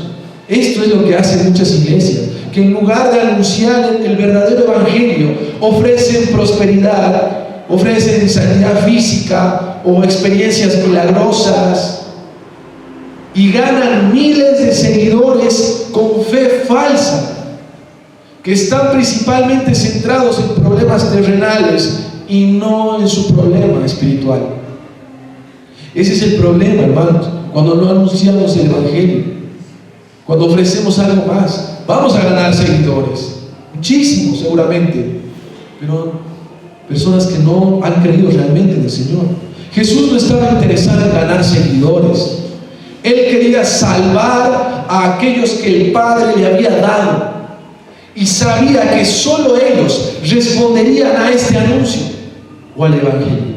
Esto es lo que hacen muchas iglesias, que en lugar de anunciar el verdadero evangelio, ofrecen prosperidad, ofrecen sanidad física o experiencias milagrosas, y ganan miles de seguidores con fe falsa, que están principalmente centrados en problemas terrenales y no en su problema espiritual. Ese es el problema, hermanos, cuando no anunciamos el evangelio. Cuando ofrecemos algo más, vamos a ganar seguidores, muchísimos seguramente, pero personas que no han creído realmente en el Señor. Jesús no estaba interesado en ganar seguidores. Él quería salvar a aquellos que el Padre le había dado, y sabía que solo ellos responderían a este anuncio o al evangelio.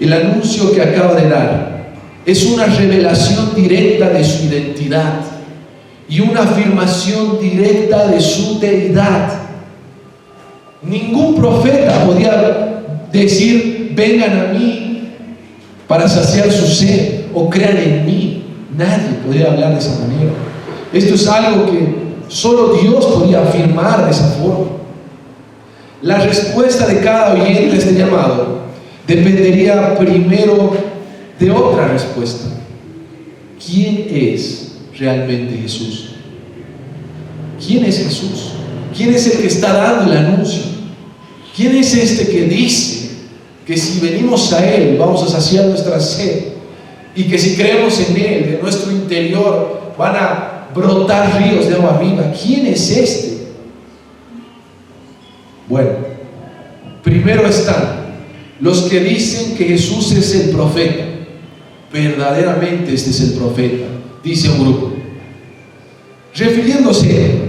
El anuncio que acaba de dar es una revelación directa de su identidad y una afirmación directa de su deidad. Ningún profeta podía decir: vengan a mí para saciar su sed o crean en mí. Nadie podía hablar de esa manera. Esto es algo que solo Dios podía afirmar de esa forma. La respuesta de cada oyente a este llamado dependería primero de otra respuesta: ¿quién es realmente Jesús? ¿Quién es Jesús? ¿Quién es el que está dando el anuncio? ¿Quién es este que dice que si venimos a Él vamos a saciar nuestra sed, y que si creemos en Él, de nuestro interior van a brotar ríos de agua viva? ¿Quién es este? Bueno, primero están los que dicen que Jesús es el profeta. Verdaderamente este es el profeta, dice un grupo, refiriéndose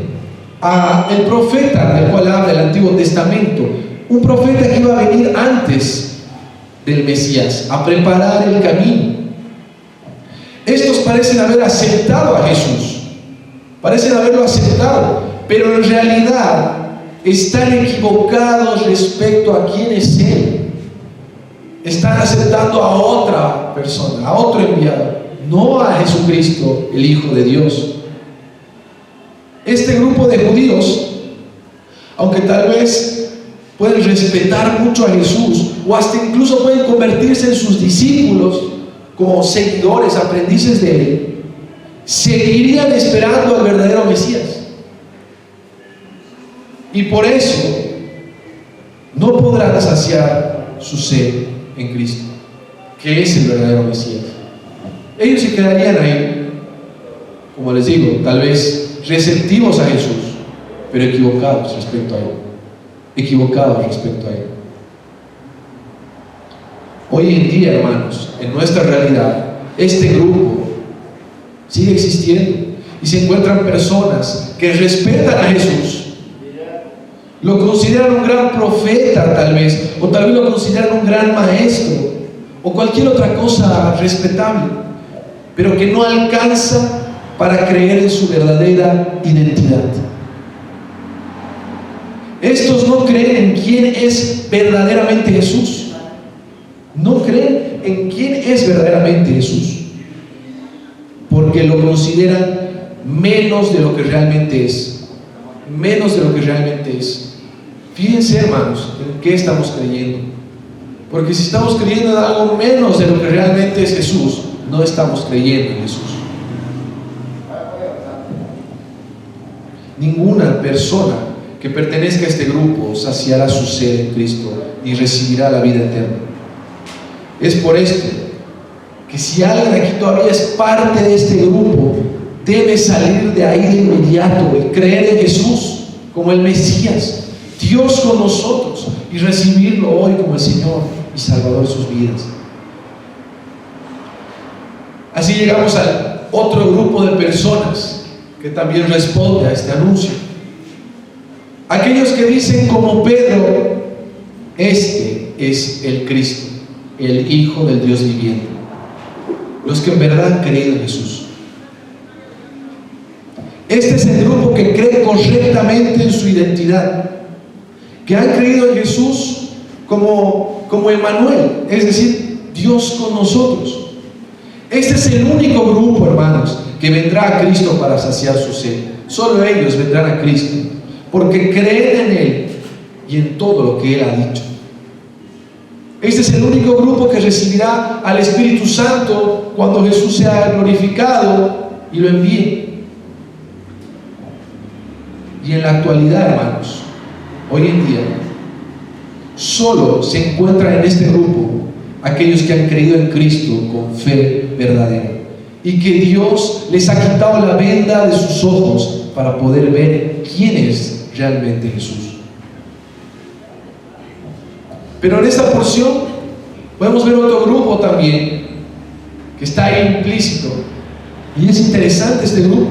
el profeta del cual habla el Antiguo Testamento, un profeta que iba a venir antes del Mesías, a preparar el camino. Estos parecen haber aceptado a Jesús, parecen haberlo aceptado, pero en realidad están equivocados respecto a quién es Él. Están aceptando a otra persona, a otro enviado, no a Jesucristo, el Hijo de Dios. Este grupo de judíos, aunque tal vez pueden respetar mucho a Jesús, o hasta incluso pueden convertirse en sus discípulos, como seguidores, aprendices de Él, seguirían esperando al verdadero Mesías. Y por eso no podrán saciar su sed en Cristo, que es el verdadero Mesías. Ellos se quedarían ahí, como les digo, tal vez receptivos a Jesús, pero equivocados respecto a Él. Equivocados respecto a Él. Hoy en día, hermanos, en nuestra realidad, este grupo sigue existiendo y se encuentran personas que respetan a Jesús, lo consideran un gran profeta tal vez, o tal vez lo consideran un gran maestro, o cualquier otra cosa respetable, pero que no alcanza para creer en su verdadera identidad. Estos no creen en quién es verdaderamente Jesús. No creen en quién es verdaderamente Jesús, porque lo consideran menos de lo que realmente es. Menos de lo que realmente es. Fíjense, hermanos, en qué estamos creyendo. Porque si estamos creyendo en algo menos de lo que realmente es Jesús, no estamos creyendo en Jesús. Ninguna persona que pertenezca a este grupo saciará su sed en Cristo y recibirá la vida eterna. Es por esto que si alguien aquí todavía es parte de este grupo, debe salir de ahí de inmediato y creer en Jesús como el Mesías, Dios con nosotros, y recibirlo hoy como el Señor y Salvador de sus vidas. Así llegamos al otro grupo de personas que también responde a este anuncio. Aquellos que dicen como Pedro: este es el Cristo, el Hijo del Dios viviente. Los que en verdad han creído en Jesús. Este es el grupo que cree correctamente en su identidad, que han creído en Jesús como Emmanuel, es decir, Dios con nosotros. Este es el único grupo, hermanos, que vendrá a Cristo para saciar su sed. Solo ellos vendrán a Cristo, porque creen en Él y en todo lo que Él ha dicho. Este es el único grupo que recibirá al Espíritu Santo cuando Jesús sea glorificado y lo envíe. Y en la actualidad, hermanos, hoy en día, solo se encuentran en este grupo aquellos que han creído en Cristo con fe verdadera, y que Dios les ha quitado la venda de sus ojos para poder ver quién es realmente Jesús. Pero en esta porción podemos ver otro grupo también que está ahí implícito, y es interesante este grupo.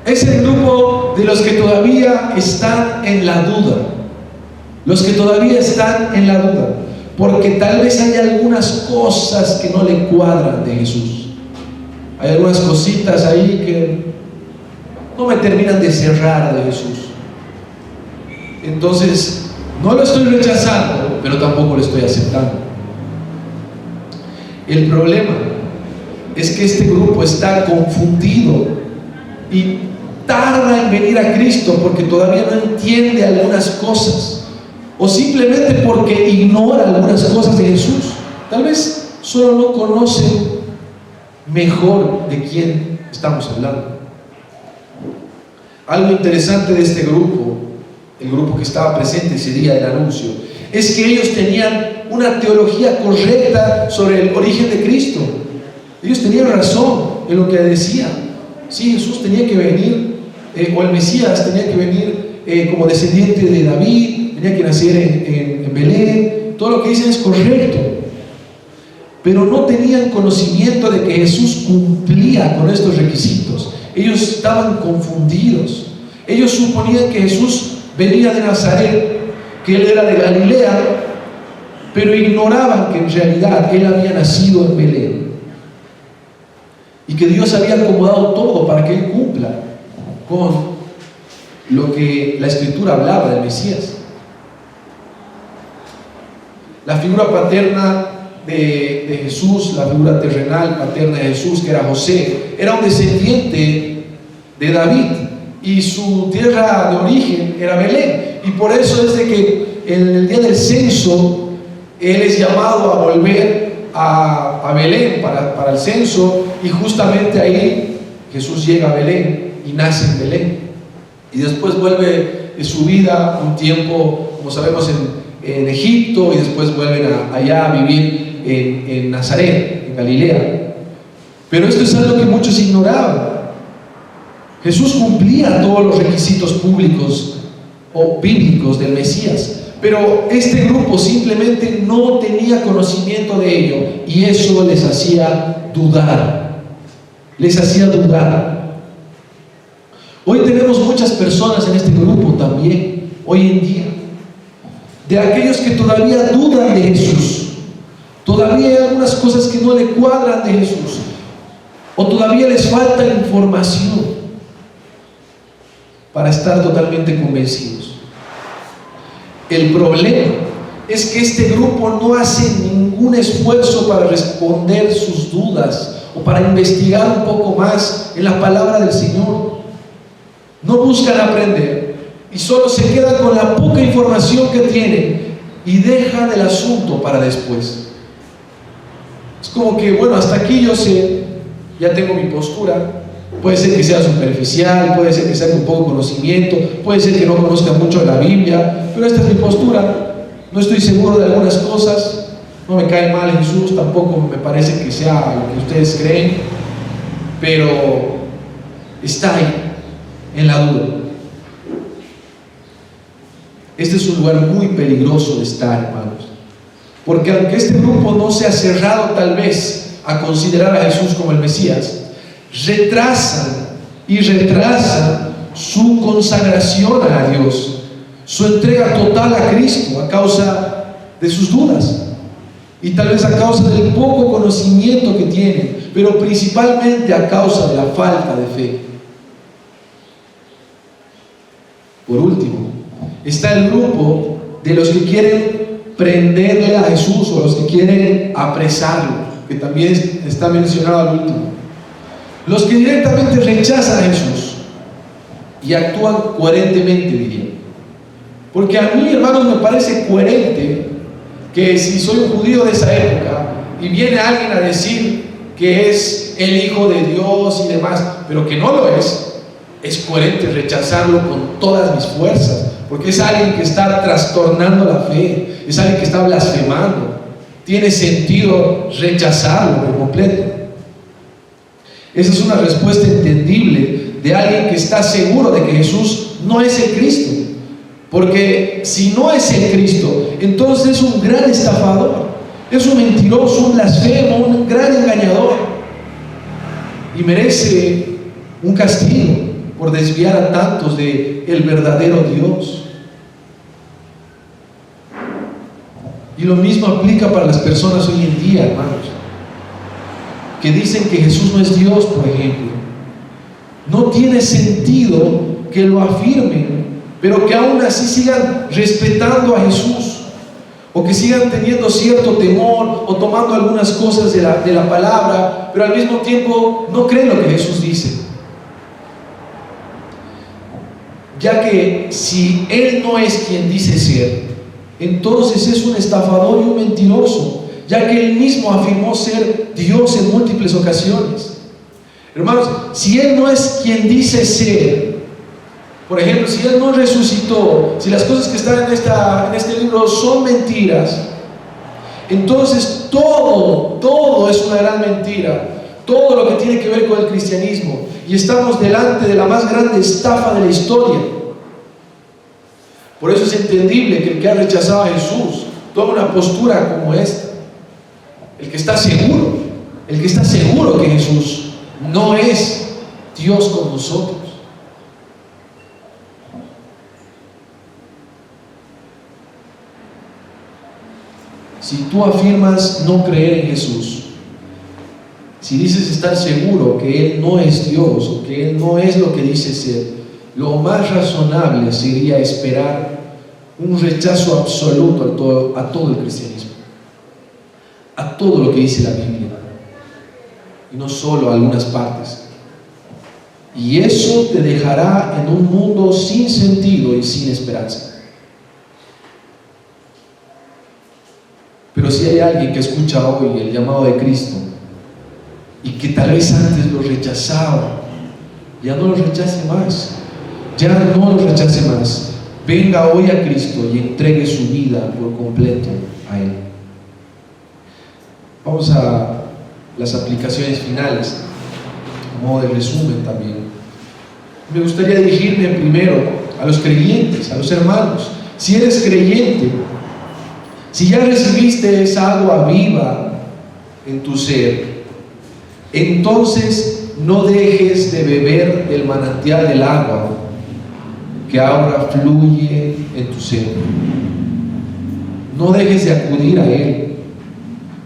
Es el grupo de los que todavía están en la duda, los que todavía están en la duda, porque tal vez hay algunas cosas que no le cuadran de Jesús. Hay algunas cositas ahí que no me terminan de cerrar de Jesús. Entonces, no lo estoy rechazando, pero tampoco lo estoy aceptando. El problema es que este grupo está confundido y tarda en venir a Cristo porque todavía no entiende algunas cosas, o simplemente porque ignora algunas cosas de Jesús. Tal vez solo no conoce mejor de quién estamos hablando. Algo interesante de este grupo, el grupo que estaba presente ese día del anuncio, es que ellos tenían una teología correcta sobre el origen de Cristo. Ellos tenían razón en lo que decían. Sí, Jesús tenía que venir, o el Mesías tenía que venir como descendiente de David, tenía que nacer en Belén. Todo lo que dicen es correcto, pero no tenían conocimiento de que Jesús cumplía con estos requisitos. Ellos estaban confundidos. Ellos suponían que Jesús venía de Nazaret, que Él era de Galilea, pero ignoraban que en realidad Él había nacido en Belén y que Dios había acomodado todo para que Él cumpla con lo que la Escritura hablaba del Mesías. La figura paterna de Jesús, la figura terrenal paterna de Jesús, que era José, era un descendiente de David y su tierra de origen era Belén, y por eso es de que en el día del censo Él es llamado a volver a Belén para el censo, y justamente ahí Jesús llega a Belén y nace en Belén, y después vuelve de su vida un tiempo, como sabemos, en Egipto, y después vuelven allá a vivir en Nazaret, en Galilea. Pero esto es algo que muchos ignoraban. Jesús cumplía todos los requisitos públicos o bíblicos del Mesías, pero este grupo simplemente no tenía conocimiento de ello, y eso les hacía dudar. Les hacía dudar. Hoy tenemos muchas personas en este grupo también, hoy en día, de aquellos que todavía dudan de Jesús. Todavía hay algunas cosas que no le cuadran de Jesús, o todavía les falta información para estar totalmente convencidos. El problema es que este grupo no hace ningún esfuerzo para responder sus dudas o para investigar un poco más en la palabra del Señor. No buscan aprender y solo se quedan con la poca información que tienen y dejan el asunto para después. Es como que, bueno, hasta aquí yo sé, ya tengo mi postura. Puede ser que sea superficial, puede ser que sea con poco conocimiento, puede ser que no conozca mucho de la Biblia, pero esta es mi postura. No estoy seguro de algunas cosas, no me cae mal Jesús, tampoco me parece que sea lo que ustedes creen, pero está ahí, en la duda. Este es un lugar muy peligroso de estar, hermanos, porque aunque este grupo no se ha cerrado tal vez a considerar a Jesús como el Mesías, retrasan su consagración a Dios, su entrega total a Cristo, a causa de sus dudas y tal vez a causa del poco conocimiento que tienen, pero principalmente a causa de la falta de fe. Por último, está el grupo de los que quieren prenderle a Jesús, o los que quieren apresarlo, que también está mencionado al último. Los que directamente rechazan a Jesús y actúan coherentemente, diría. Porque a mí, hermanos, me parece coherente que si soy un judío de esa época y viene alguien a decir que es el Hijo de Dios y demás, pero que no lo es coherente rechazarlo con todas mis fuerzas, porque es alguien que está trastornando la fe, es alguien que está blasfemando. Tiene sentido rechazarlo por completo. Esa es una respuesta entendible de alguien que está seguro de que Jesús no es el Cristo, porque si no es el Cristo, entonces es un gran estafador, es un mentiroso, un blasfemo, un gran engañador, y merece un castigo por desviar a tantos del verdadero Dios. Y lo mismo aplica para las personas hoy en día, hermanos, que dicen que Jesús no es Dios, por ejemplo. No tiene sentido que lo afirmen, pero que aún así sigan respetando a Jesús, o que sigan teniendo cierto temor, o tomando algunas cosas de la palabra, pero al mismo tiempo no creen lo que Jesús dice. Ya que si Él no es quien dice ser, entonces es un estafador y un mentiroso, ya que Él mismo afirmó ser Dios en múltiples ocasiones. Hermanos, si Él no es quien dice ser, por ejemplo, si Él no resucitó, si las cosas que están en este libro son mentiras, entonces todo es una gran mentira, todo lo que tiene que ver con el cristianismo, y estamos delante de la más grande estafa de la historia. Por eso es entendible que el que ha rechazado a Jesús tome una postura como esta. El que está seguro que Jesús no es Dios con nosotros. si tú afirmas no creer en Jesús, si dices estar seguro que Él no es Dios o que Él no es lo que dice ser, lo más razonable sería esperar un rechazo absoluto a todo el cristianismo, a todo lo que dice la Biblia, y no solo a algunas partes. Y eso te dejará en un mundo sin sentido y sin esperanza. Pero si hay alguien que escucha hoy el llamado de Cristo y que tal vez antes lo rechazaba, ya no lo rechace más, ya no lo rechace más. Venga hoy a Cristo y entregue su vida por completo a Él. Vamos a las aplicaciones finales, a modo de resumen también. Me gustaría dirigirme primero a los creyentes, a los hermanos. Si eres creyente, si ya recibiste esa agua viva en tu ser, entonces no dejes de beber del manantial del agua que ahora fluye en tu ser. No dejes de acudir a Él.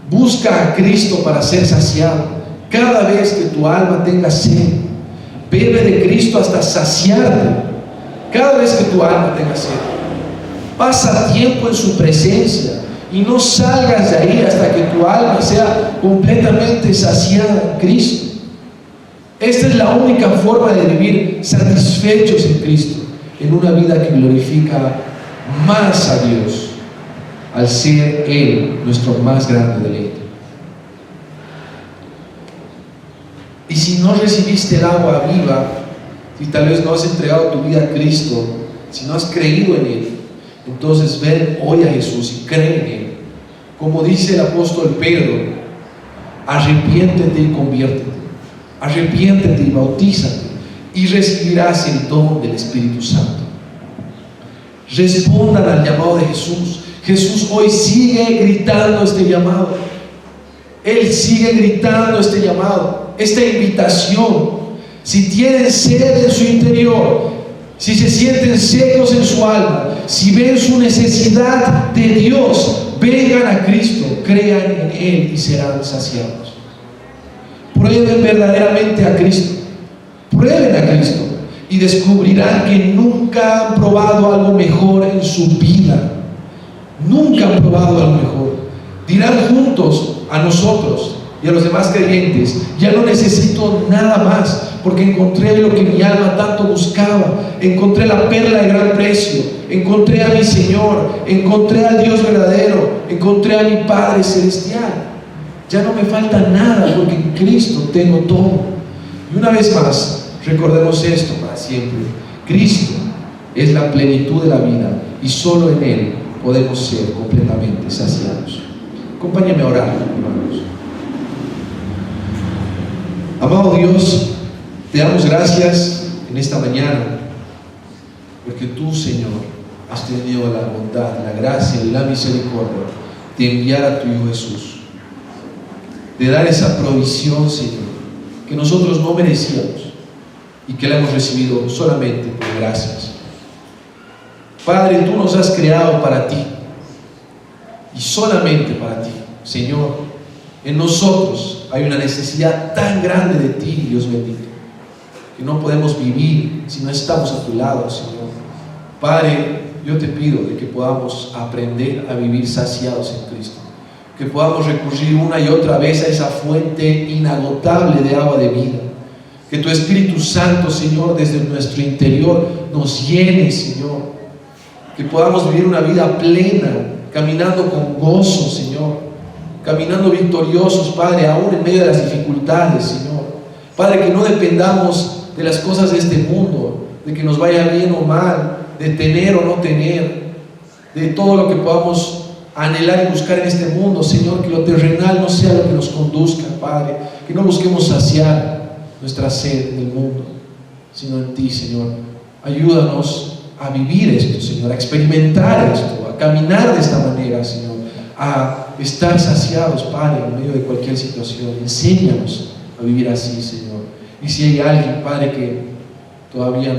Busca a Cristo para ser saciado. Cada vez que tu alma tenga sed, bebe de Cristo hasta saciarte. Cada vez que tu alma tenga sed, pasa tiempo en su presencia y no salgas de ahí hasta que tu alma sea completamente saciada en Cristo. Esta es la única forma de vivir satisfechos en Cristo, en una vida que glorifica más a Dios, al ser Él nuestro más grande deleite. Y si no recibiste el agua viva, si tal vez no has entregado tu vida a Cristo, si no has creído en Él, entonces ven hoy a Jesús y cree en Él. Como dice el apóstol Pedro, arrepiéntete y conviértete, arrepiéntete y bautízate, y recibirás el don del Espíritu Santo. Respondan al llamado de Jesús. Jesús hoy sigue gritando este llamado. Él sigue gritando este llamado, esta invitación. Si tienen sed en su interior, si se sienten secos en su alma, si ven su necesidad de Dios, vengan a Cristo, crean en Él y serán saciados. Prueben verdaderamente a Cristo. Prueben a Cristo y descubrirán que nunca han probado algo mejor en su vida. Nunca han probado algo mejor. Dirán juntos a nosotros y a los demás creyentes: ya no necesito nada más, porque encontré lo que mi alma tanto buscaba. Encontré la perla de gran precio, encontré a mi Señor, encontré al Dios verdadero, encontré a mi Padre celestial. Ya no me falta nada, porque en Cristo tengo todo. Y una vez más, recordemos esto para siempre: Cristo es la plenitud de la vida y solo en Él podemos ser completamente saciados. Acompáñame a orar, hermanos. Amado Dios, te damos gracias en esta mañana, porque tú, Señor, has tenido la bondad, la gracia y la misericordia de enviar a tu Hijo Jesús, de dar esa provisión, Señor, que nosotros no merecíamos y que la hemos recibido solamente por gracias. Padre, tú nos has creado para ti y solamente para ti. Señor, en nosotros hay una necesidad tan grande de ti, Dios bendito, que no podemos vivir si no estamos a tu lado, Señor. Padre, yo te pido de que podamos aprender a vivir saciados en Cristo, que podamos recurrir una y otra vez a esa fuente inagotable de agua de vida, que tu Espíritu Santo, Señor, desde nuestro interior nos llene, Señor, que podamos vivir una vida plena, caminando con gozo, Señor, caminando victoriosos, Padre, aún en medio de las dificultades, Señor. Padre, que no dependamos de las cosas de este mundo, de que nos vaya bien o mal, de tener o no tener, de todo lo que podamos anhelar y buscar en este mundo, Señor. Que lo terrenal no sea lo que nos conduzca, Padre, que no busquemos saciar nuestra sed en el mundo, sino en ti, Señor. Ayúdanos a vivir esto, Señor, a experimentar esto, a caminar de esta manera, Señor, a estar saciados, Padre, en medio de cualquier situación. Enséñanos a vivir así, Señor. Y si hay alguien, Padre, que todavía